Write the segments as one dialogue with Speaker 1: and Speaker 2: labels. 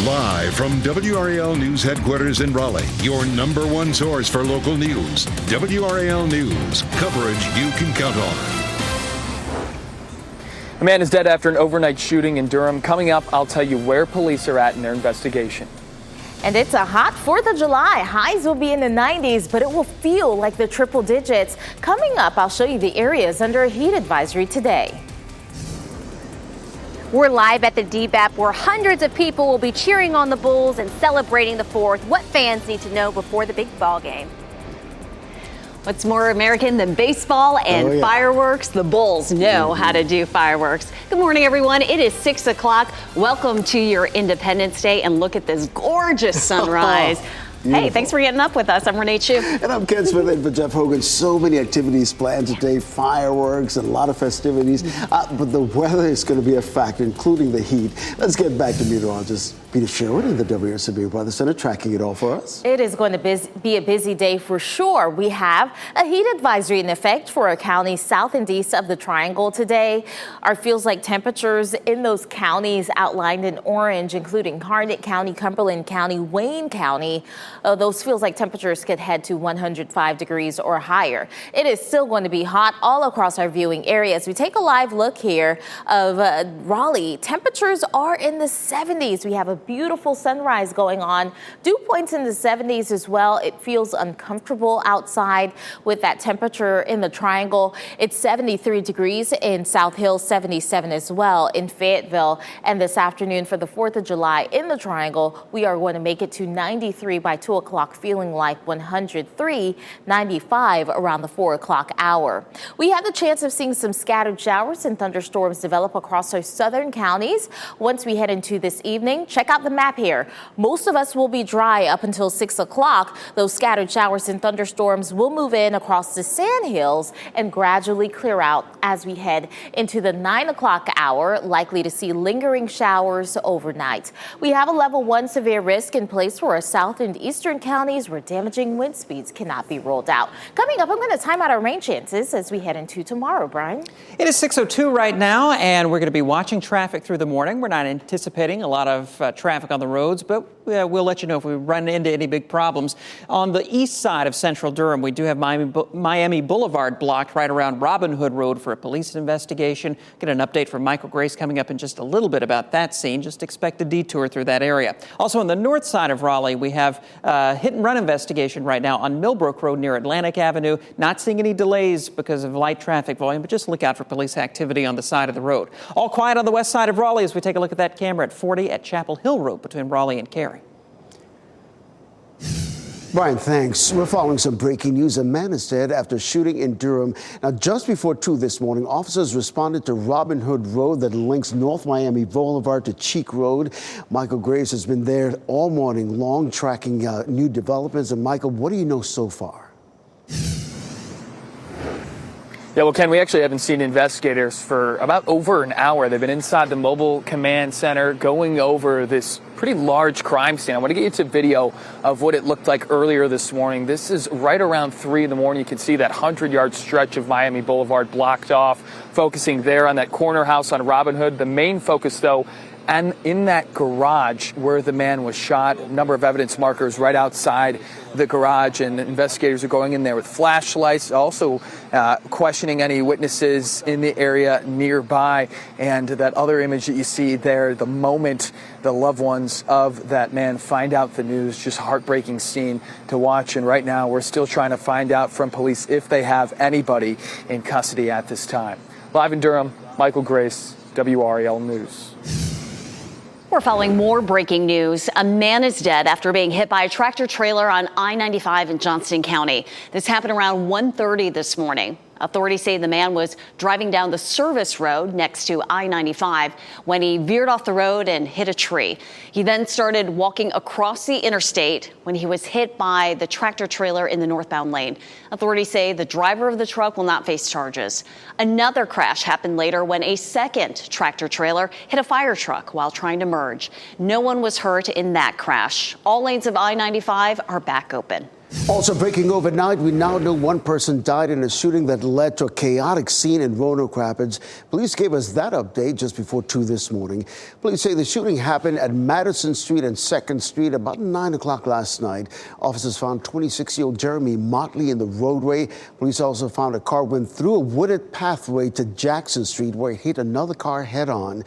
Speaker 1: Live from WRAL News Headquarters in Raleigh, your number one source for local news. WRAL News, coverage you can count on.
Speaker 2: A man is dead after an overnight shooting in Durham. Coming up, I'll tell you where police are at in their investigation.
Speaker 3: And it's a hot 4th of July. Highs will be in the 90s, but it will feel like the triple digits. Coming up, I'll show you the areas under a heat advisory today.
Speaker 4: We're live at the DBAP where hundreds of people will be cheering on the Bulls and celebrating the 4th. What fans need to know before the big ball game. What's more American than baseball and fireworks? The Bulls know how to do fireworks. Good morning, everyone. It is 6 o'clock. Welcome to your Independence Day, and look at this gorgeous sunrise. Hey, thanks for getting up with us. I'm Renee Chu.
Speaker 5: And I'm Ken Smith in for Jeff Hogan. So many activities planned today, fireworks and a lot of festivities. But the weather is going to be a factor, including the heat. Let's get back to meteorologist Peter Sherwood in the WRCB Weather Center tracking it all for us.
Speaker 3: It is going to be a busy day for sure. We have a heat advisory in effect for our counties south and east of the Triangle today. Our feels like temperatures in those counties outlined in orange, including Harnett County, Cumberland County, Wayne County. Those feels like temperatures could head to 105 degrees or higher. It is still going to be hot all across our viewing areas. We take a live look here of Raleigh. Temperatures are in the 70s. We have a beautiful sunrise going on. Dew points in the 70s as well. It feels uncomfortable outside with that temperature in the Triangle. It's 73 degrees in South Hill, 77 as well in Fayetteville. And this afternoon for the 4th of July in the Triangle, we are going to make it to 93 by 2 o'clock, feeling like 103, 95 around the 4 o'clock hour. We have the chance of seeing some scattered showers and thunderstorms develop across our southern counties. Once we head into this evening, check out the map here. Most of us will be dry up until 6 o'clock. Those scattered showers and thunderstorms will move in across the Sand Hills and gradually clear out as we head into the 9 o'clock hour, likely to see lingering showers overnight. We have a level 1 severe risk in place for our south and eastern counties where damaging wind speeds cannot be ruled out. Coming up, I'm going to time out our rain chances as we head into tomorrow, Brian.
Speaker 6: It is 6:02 right now, and we're going to be watching traffic through the morning. We're not anticipating a lot of traffic on the roads, but we'll let you know if we run into any big problems. On the east side of central Durham, we do have Miami Boulevard blocked right around Robin Hood Road for a police investigation. Get an update from Michael Grace coming up in just a little bit about that scene. Just expect a detour through that area. Also on the north side of Raleigh, we have a hit-and-run investigation right now on Millbrook Road near Atlantic Avenue. Not seeing any delays because of light traffic volume, but just look out for police activity on the side of the road. All quiet on the west side of Raleigh as we take a look at that camera at 40 at Chapel Hill Road between Raleigh and Cary.
Speaker 5: Brian, thanks. We're following some breaking news. A man is dead after shooting in Durham. Now, just before 2 this morning, officers responded to Robin Hood Road that links North Miami Boulevard to Cheek Road. Michael Graves has been there all morning long tracking new developments. And Michael, what do you know so far?
Speaker 2: Yeah, well, Ken, we actually haven't seen investigators for about over an hour. They've been inside the mobile command center going over this pretty large crime scene. I want to get you to video of what it looked like earlier this morning. This is right around 3 in the morning. You can see that 100-yard stretch of Miami Boulevard blocked off, focusing there on that corner house on Robin Hood. The main focus, though, and in that garage where the man was shot, a number of evidence markers right outside the garage, and investigators are going in there with flashlights, also questioning any witnesses in the area nearby. And that other image that you see there, the moment the loved ones of that man find out the news, just heartbreaking scene to watch. And right now we're still trying to find out from police if they have anybody in custody at this time. Live in Durham, Michael Grace, WRAL News.
Speaker 4: We're following more breaking news. A man is dead after being hit by a tractor trailer on I-95 in Johnston County. This happened around 1:30 this morning. Authorities say the man was driving down the service road next to I-95 when he veered off the road and hit a tree. He then started walking across the interstate when he was hit by the tractor trailer in the northbound lane. Authorities say the driver of the truck will not face charges. Another crash happened later when a second tractor trailer hit a fire truck while trying to merge. No one was hurt in that crash. All lanes of I-95 are back open.
Speaker 5: Also breaking overnight, we now know one person died in a shooting that led to a chaotic scene in Roanoke Rapids. Police gave us that update just before 2 this morning. Police say the shooting happened at Madison Street and 2nd Street about 9 o'clock last night. Officers found 26-year-old Jeremy Motley in the roadway. Police also found a car went through a wooded pathway to Jackson Street where it hit another car head-on.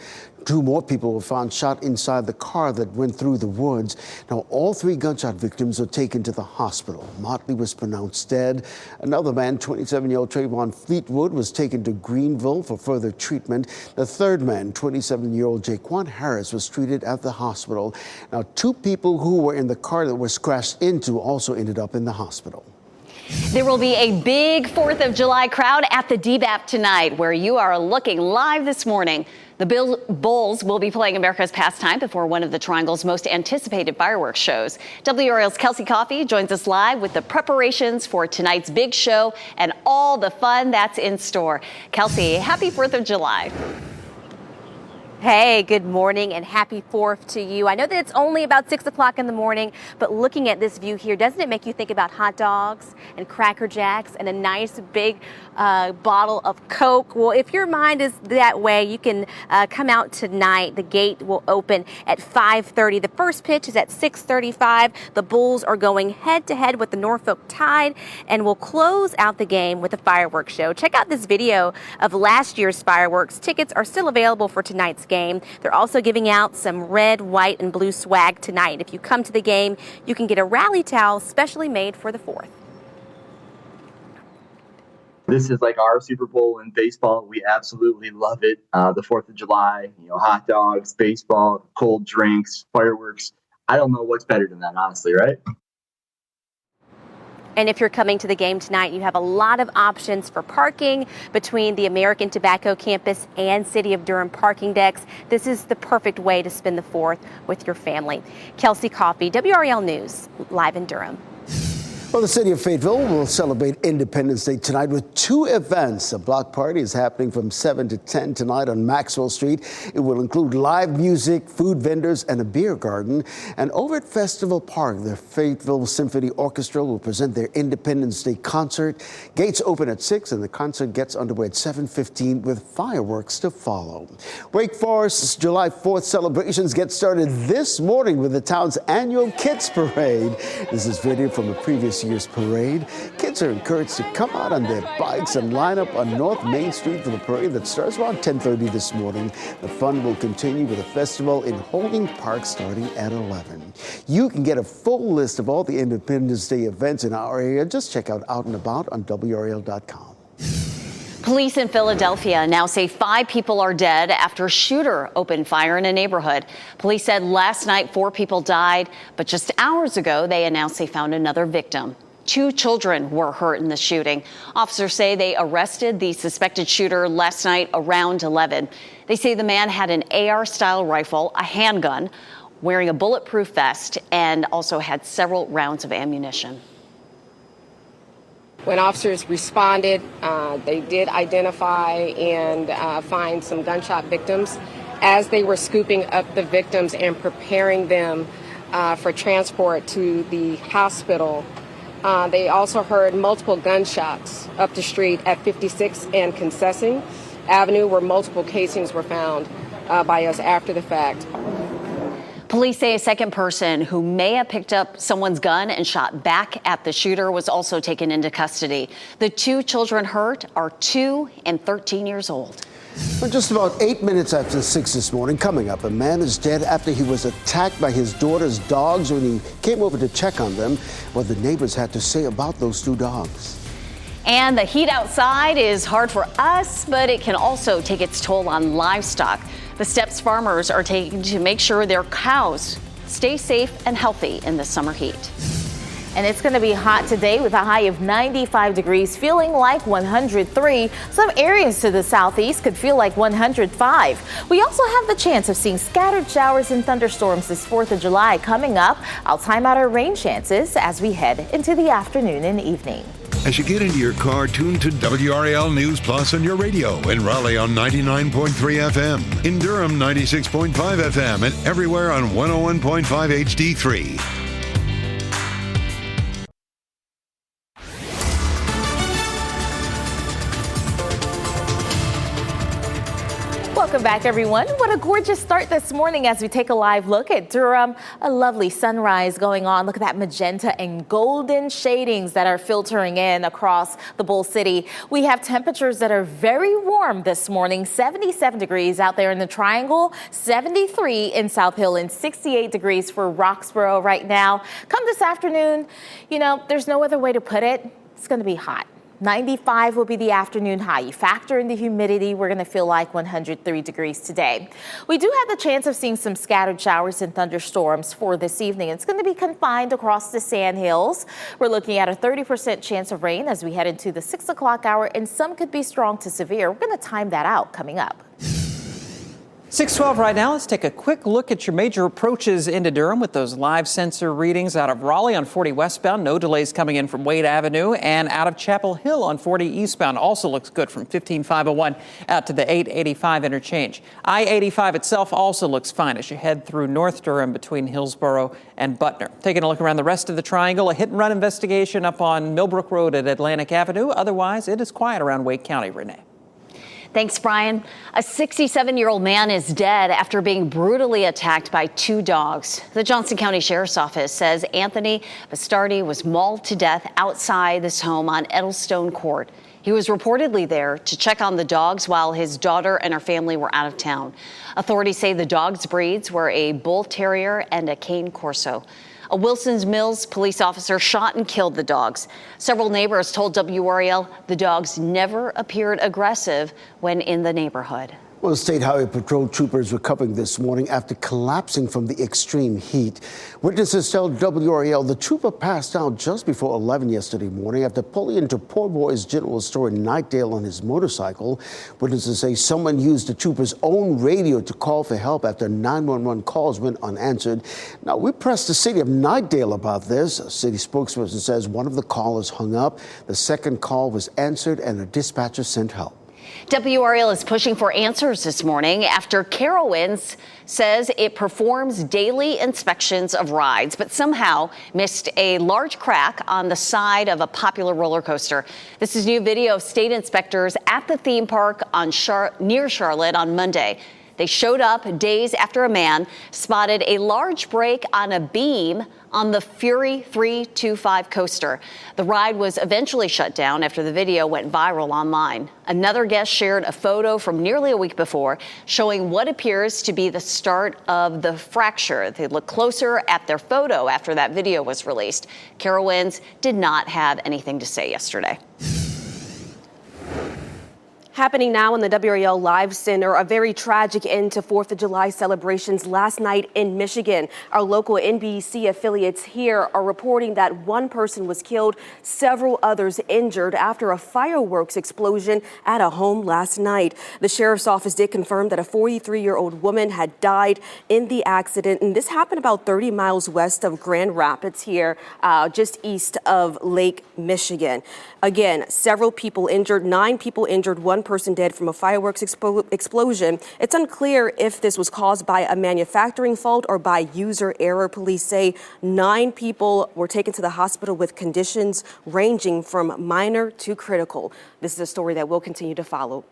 Speaker 5: 2 more people were found shot inside the car that went through the woods. Now, all 3 gunshot victims were taken to the hospital. Motley was pronounced dead. Another man, 27-year-old Trayvon Fleetwood, was taken to Greenville for further treatment. The third man, 27-year-old Jaquan Harris, was treated at the hospital. Now, 2 people who were in the car that was crashed into also ended up in the hospital.
Speaker 4: There will be a big 4th of July crowd at the DBAP tonight, where you are looking live this morning. The Bulls will be playing America's Pastime before one of the Triangle's most anticipated fireworks shows. WRAL's Kelsey Coffey joins us live with the preparations for tonight's big show and all the fun that's in store. Kelsey, happy 4th of July.
Speaker 7: Hey, good morning and happy 4th to you. I know that it's only about 6 o'clock in the morning, but looking at this view here, doesn't it make you think about hot dogs and Cracker Jacks and a nice big bottle of Coke? Well, if your mind is that way, you can come out tonight. The gate will open at 5:30. The first pitch is at 6:35. The Bulls are going head-to-head with the Norfolk Tide and will close out the game with a fireworks show. Check out this video of last year's fireworks. Tickets are still available for tonight's game. They're also giving out some red, white, and blue swag tonight. If you come to the game, you can get a rally towel specially made for the 4th.
Speaker 8: This is like our Super Bowl in baseball. We absolutely love it. The 4th of July, hot dogs, baseball, cold drinks, fireworks. I don't know what's better than that, honestly, right?
Speaker 7: And if you're coming to the game tonight, you have a lot of options for parking between the American Tobacco campus and City of Durham parking decks. This is the perfect way to spend the 4th with your family. Kelsey Coffey, WRAL News, live in Durham.
Speaker 5: Well, the city of Fayetteville will celebrate Independence Day tonight with 2 events. A block party is happening from 7 to 10 tonight on Maxwell Street. It will include live music, food vendors, and a beer garden. And over at Festival Park, the Fayetteville Symphony Orchestra will present their Independence Day concert. Gates open at 6 and the concert gets underway at 7:15 with fireworks to follow. Wake Forest's July 4th celebrations get started this morning with the town's annual Kids Parade. This is video from a previous year's parade. Kids are encouraged to come out on their bikes and line up on North Main Street for the parade that starts around 10:30 this morning. The fun will continue with a festival in Holding Park starting at 11. You can get a full list of all the Independence Day events in our area. Just check out Out and About on WRAL.com.
Speaker 4: Police in Philadelphia now say 5 people are dead after a shooter opened fire in a neighborhood. Police said last night 4 people died, but just hours ago they announced they found another victim. 2 children were hurt in the shooting. Officers say they arrested the suspected shooter last night around 11. They say the man had an AR-style rifle, a handgun, wearing a bulletproof vest, and also had several rounds of ammunition.
Speaker 9: When officers responded, they did identify and find some gunshot victims. As they were scooping up the victims and preparing them for transport to the hospital, they also heard multiple gunshots up the street at 56 and Concessing Avenue, where multiple casings were found by us after the fact.
Speaker 4: Police say a second person who may have picked up someone's gun and shot back at the shooter was also taken into custody. The 2 children hurt are 2 and 13 years old.
Speaker 5: Well, just about 8 minutes after 6 this morning, coming up, a man is dead after he was attacked by his daughter's dogs when he came over to check on them. What the neighbors had to say about those 2 dogs.
Speaker 4: And the heat outside is hard for us, but it can also take its toll on livestock. The steps farmers are taking to make sure their cows stay safe and healthy in the summer heat.
Speaker 3: And it's going to be hot today with a high of 95 degrees, feeling like 103. Some areas to the southeast could feel like 105. We also have the chance of seeing scattered showers and thunderstorms this 4th of July coming up. I'll time out our rain chances as we head into the afternoon and evening.
Speaker 1: As you get into your car, tune to WRAL News Plus on your radio. In Raleigh on 99.3 FM. In Durham, 96.5 FM. And everywhere on 101.5 HD3.
Speaker 3: Welcome back, everyone. What a gorgeous start this morning as we take a live look at Durham. A lovely sunrise going on. Look at that magenta and golden shadings that are filtering in across the Bull City. We have temperatures that are very warm this morning. 77 degrees out there in the Triangle, 73 in South Hill, and 68 degrees for Roxborough right now. Come this afternoon, you know, there's no other way to put it. It's going to be hot. 95 will be the afternoon high. You factor in the humidity, we're going to feel like 103 degrees today. We do have the chance of seeing some scattered showers and thunderstorms for this evening. It's going to be confined across the Sand Hills. We're looking at a 30% chance of rain as we head into the 6 o'clock hour, and some could be strong to severe. We're going to time that out coming up.
Speaker 6: 6:12 right now. Let's take a quick look at your major approaches into Durham with those live sensor readings out of Raleigh on 40 westbound. No delays coming in from Wade Avenue, and out of Chapel Hill on 40 eastbound. Also looks good from 15501 out to the 885 interchange. I-85 itself also looks fine as you head through North Durham between Hillsborough and Butner. Taking a look around the rest of the Triangle, a hit-and-run investigation up on Millbrook Road at Atlantic Avenue. Otherwise, it is quiet around Wake County. Renee.
Speaker 4: Thanks, Brian. A 67-year-old man is dead after being brutally attacked by two dogs. The Johnson County Sheriff's Office says Anthony Bastardi was mauled to death outside this home on Edelstone Court. He was reportedly there to check on the dogs while his daughter and her family were out of town. Authorities say the dogs' breeds were a Bull Terrier and a Cane Corso. A Wilson's Mills police officer shot and killed the dogs. Several neighbors told WRAL the dogs never appeared aggressive when in the neighborhood.
Speaker 5: Well, State Highway Patrol troopers recovering this morning after collapsing from the extreme heat. Witnesses tell WRAL the trooper passed out just before 11 yesterday morning after pulling into Poor Boys General Store in Nightdale on his motorcycle. Witnesses say someone used the trooper's own radio to call for help after 911 calls went unanswered. Now, we pressed the city of Nightdale about this. A city spokesperson says one of the callers hung up. The second call was answered and a dispatcher sent help.
Speaker 4: WRAL is pushing for answers this morning after Carowinds says it performs daily inspections of rides, but somehow missed a large crack on the side of a popular roller coaster. This is new video of state inspectors at the theme park on near Charlotte on Monday. They showed up days after a man spotted a large break on a beam on the Fury 325 coaster. The ride was eventually shut down after the video went viral online. Another guest shared a photo from nearly a week before showing what appears to be the start of the fracture. They looked closer at their photo after that video was released. Carowinds did not have anything to say yesterday.
Speaker 7: Happening now in the WRAL Live Center, a very tragic end to 4th of July celebrations last night in Michigan. Our local NBC affiliates here are reporting that one person was killed, several others injured after a fireworks explosion at a home last night. The sheriff's office did confirm that a 43-year-old woman had died in the accident, and this happened about 30 miles west of Grand Rapids here, just east of Lake Michigan. Again, several people injured, 9 people injured, 1 person dead from a fireworks explosion. It's unclear if this was caused by a manufacturing fault or by user error. Police say 9 people were taken to the hospital with conditions ranging from minor to critical. This is a story that we'll continue to follow.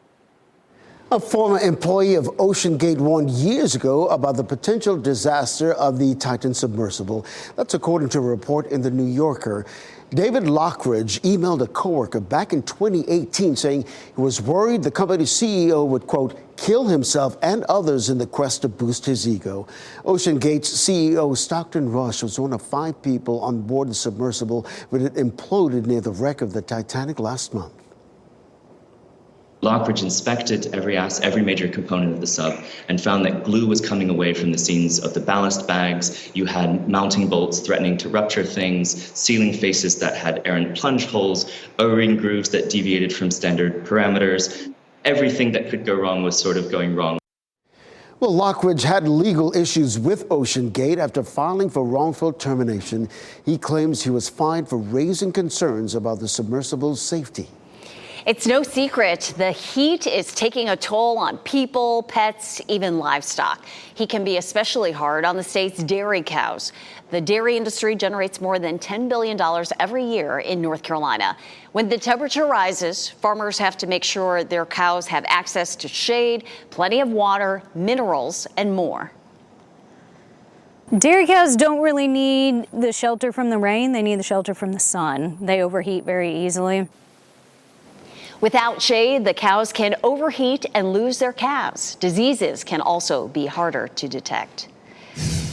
Speaker 5: A former employee of Ocean Gate warned years ago about the potential disaster of the Titan submersible. That's according to a report in The New Yorker. David Lockridge emailed a coworker back in 2018 saying he was worried the company's CEO would, quote, kill himself and others in the quest to boost his ego. Ocean Gate's CEO Stockton Rush was one of 5 people on board the submersible when it imploded near the wreck of the Titanic last month.
Speaker 10: Lockridge inspected every major component of the sub and found that glue was coming away from the seams of the ballast bags. You had mounting bolts threatening to rupture things, ceiling faces that had errant plunge holes, O-ring grooves that deviated from standard parameters. Everything that could go wrong was sort of going wrong.
Speaker 5: Well, Lockridge had legal issues with Ocean Gate after filing for wrongful termination. He claims he was fined for raising concerns about the submersible's safety.
Speaker 4: It's no secret the heat is taking a toll on people, pets, even livestock. Heat can be especially hard on the state's dairy cows. The dairy industry generates more than $10 billion every year in North Carolina. When the temperature rises, farmers have to make sure their cows have access to shade, plenty of water, minerals, and more.
Speaker 11: Dairy cows don't really need the shelter from the rain. They need the shelter from the sun. They overheat very easily.
Speaker 4: Without shade, the cows can overheat and lose their calves. Diseases can also be harder to detect.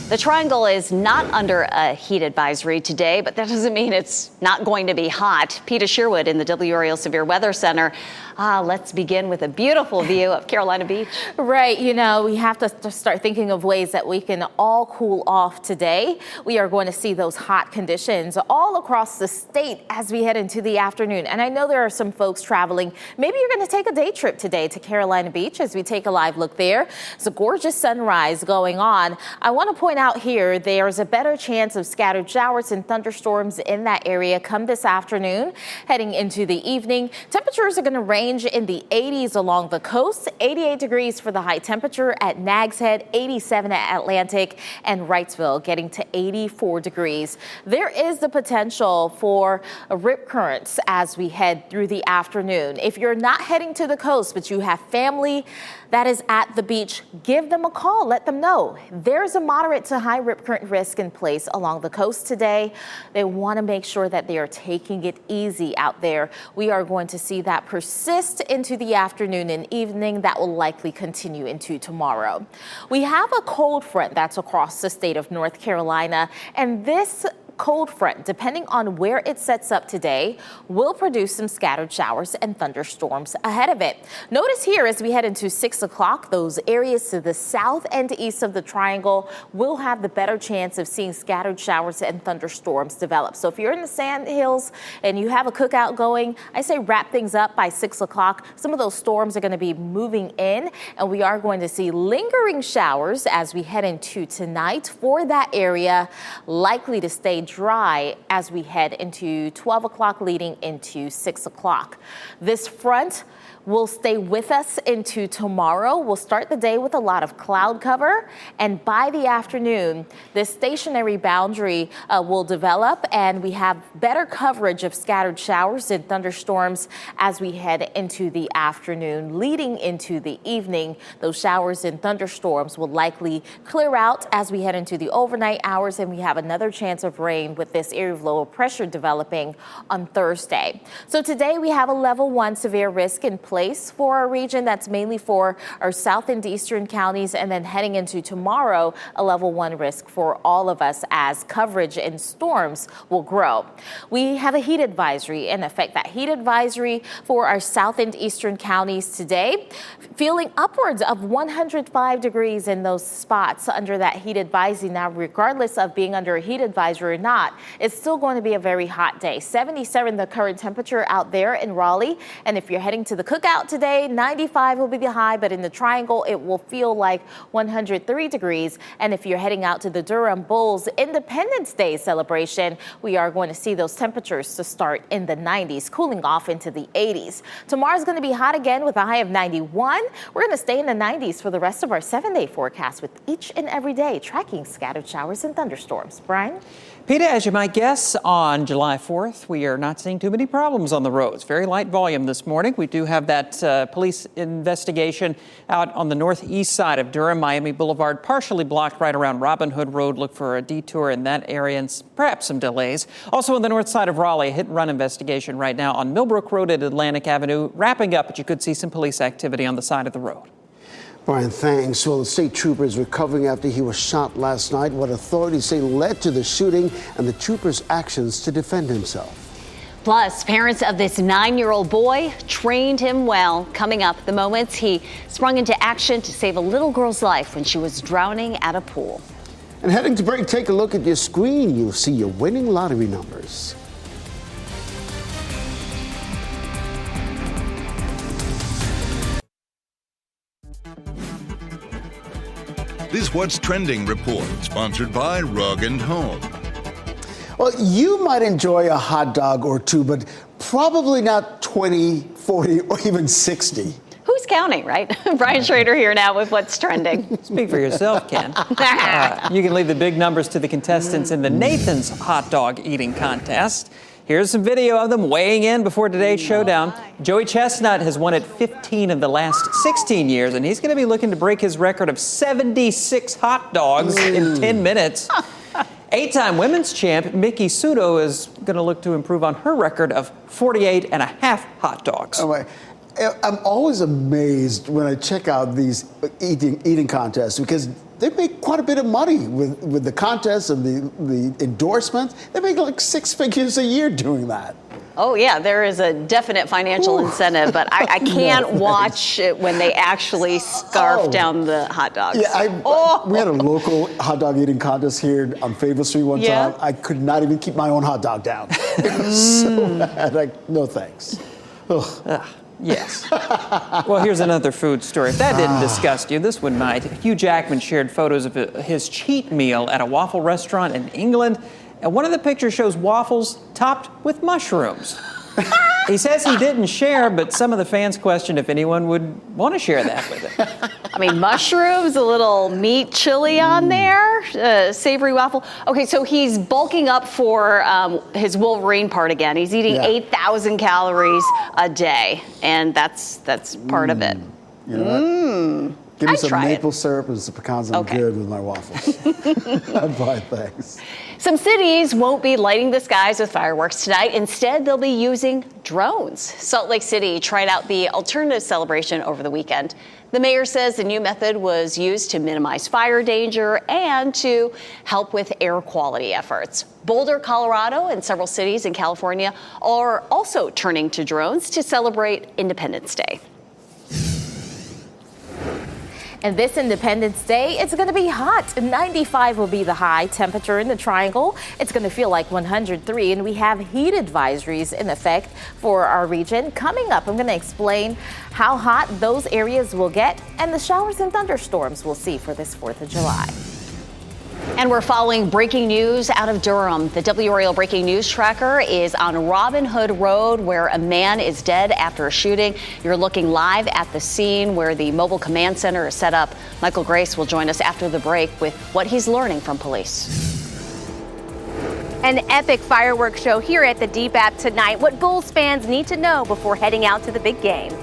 Speaker 4: The Triangle is not under a heat advisory today, but that doesn't mean it's not going to be hot. Peter Sherwood in the WRAL Severe Weather Center. Let's begin with a beautiful view of Carolina Beach.
Speaker 3: Right. You know, we have to start thinking of ways that we can all cool off today. We are going to see those hot conditions all across the state as we head into the afternoon. And I know there are some folks traveling. Maybe you're going to take a day trip today to Carolina Beach as we take a live look there. It's a gorgeous sunrise going on. I want to point out here, there's a better chance of scattered showers and thunderstorms in that area come this afternoon. Heading into the evening, temperatures are going to range in the 80s along the coast, 88 degrees for the high temperature at Nags Head, 87 at Atlantic, and Wrightsville getting to 84 degrees. There is the potential for rip currents as we head through the afternoon. If you're not heading to the coast, but you have family that is at the beach, give them a call. Let them know there's a moderate to high rip current risk in place along the coast today. They want to make sure that they are taking it easy out there. We are going to see that persist into the afternoon and evening. That will likely continue into tomorrow. We have a cold front that's across the state of North Carolina, and this cold front, depending on where it sets up today, will produce some scattered showers and thunderstorms ahead of it. Notice here as we head into 6 o'clock, those areas to the south and east of the Triangle will have the better chance of seeing scattered showers and thunderstorms develop. So if you're in the Sand Hills and you have a cookout going, I say wrap things up by 6 o'clock. Some of those storms are going to be moving in, and we are going to see lingering showers as we head into tonight for that area, likely to stay dry as we head into 12 o'clock leading into 6 o'clock. This front will stay with us into tomorrow. We'll start the day with a lot of cloud cover, and by the afternoon, this stationary boundary will develop, and we have better coverage of scattered showers and thunderstorms as we head into the afternoon. Leading into the evening, those showers and thunderstorms will likely clear out as we head into the overnight hours, and we have another chance of rain with this area of low pressure developing on Thursday. So today we have a level 1 severe risk in place for our region. That's mainly for our south and eastern counties, and then heading into tomorrow, a level 1 risk for all of us as coverage and storms will grow. We have a heat advisory in effect. That heat advisory for our south and eastern counties today, feeling upwards of 105 degrees in those spots under that heat advisory. Now, regardless of being under a heat advisory or not, it's still going to be a very hot day. 77 the current temperature out there in Raleigh, and if you're heading to the cookout today, 95 will be the high, but in the Triangle, it will feel like 103 degrees. And if you're heading out to the Durham Bulls Independence Day celebration, we are going to see those temperatures to start in the 90s, cooling off into the 80s. Tomorrow's going to be hot again with a high of 91. We're going to stay in the 90s for the rest of our 7-day forecast with each and every day tracking scattered showers and thunderstorms. Brian?
Speaker 6: Peter, as you might guess, on July 4th, we are not seeing too many problems on the roads. Very light volume this morning. We do have that police investigation out on the northeast side of Durham. Miami Boulevard partially blocked right around Robin Hood Road. Look for a detour in that area and perhaps some delays. Also on the north side of Raleigh, a hit-and-run investigation right now on Millbrook Road at Atlantic Avenue. Wrapping up, but you could see some police activity on the side of the road.
Speaker 5: Brian, thanks. Well, the state trooper is recovering after he was shot last night. What authorities say led to the shooting and the trooper's actions to defend himself.
Speaker 4: Plus, parents of this 9-year-old boy trained him well. Coming up, the moments he sprung into action to save a little girl's life when she was drowning at a pool.
Speaker 5: And heading to break, take a look at your screen. You'll see your winning lottery numbers.
Speaker 1: This What's Trending report, sponsored by Rug & Home.
Speaker 5: Well, you might enjoy a hot dog or two, but probably not 20, 40, or even 60.
Speaker 4: Who's counting, right? Brian Schrader here now with what's trending.
Speaker 6: Speak for yourself, Ken. You can leave the big numbers to the contestants in the Nathan's hot dog eating contest. Here's some video of them weighing in before today's showdown. Joey Chestnut has won it 15 of the last 16 years, and he's going to be looking to break his record of 76 hot dogs in 10 minutes. 8-time women's champ Miki Sudo is going to look to improve on her record of 48 and a half hot dogs.
Speaker 5: Oh, right. I'm always amazed when I check out these eating contests because they make quite a bit of money with the contests and the endorsements. They make like 6 figures a year doing that.
Speaker 4: Oh, yeah, there is a definite financial incentive, but I can't watch it when they actually scarf down the hot dogs.
Speaker 5: Yeah, we had a local hot dog eating contest here on Fayetteville Street one time. I could not even keep my own hot dog down. It was so bad. Like, no thanks.
Speaker 6: Yes. Well, here's another food story. If that didn't disgust you, this one might. Hugh Jackman shared photos of his cheat meal at a waffle restaurant in England. And one of the pictures shows waffles topped with mushrooms. He says he didn't share, but some of the fans questioned if anyone would want to share that with him.
Speaker 4: I mean, mushrooms, a little meat chili on there, savory waffle. Okay, so he's bulking up for his Wolverine part again. He's eating 8,000 calories a day, and that's part of it.
Speaker 5: You know what? Give me some maple syrup and some pecans. I'm good with my waffles. Bye, thanks.
Speaker 4: Some cities won't be lighting the skies with fireworks tonight. Instead, they'll be using drones. Salt Lake City tried out the alternative celebration over the weekend. The mayor says the new method was used to minimize fire danger and to help with air quality efforts. Boulder, Colorado, and several cities in California are also turning to drones to celebrate Independence Day.
Speaker 3: And this Independence Day, it's going to be hot. 95 will be the high temperature in the Triangle. It's going to feel like 103, and we have heat advisories in effect for our region. Coming up, I'm going to explain how hot those areas will get and the showers and thunderstorms we'll see for this 4th of July.
Speaker 4: And we're following breaking news out of Durham. The WRAL breaking news tracker is on Robin Hood Road, where a man is dead after a shooting. You're looking live at the scene where the mobile command center is set up. Michael Grace will join us after the break with what he's learning from police.
Speaker 7: An epic fireworks show here at the DBAP tonight. What Bulls fans need to know before heading out to the big game.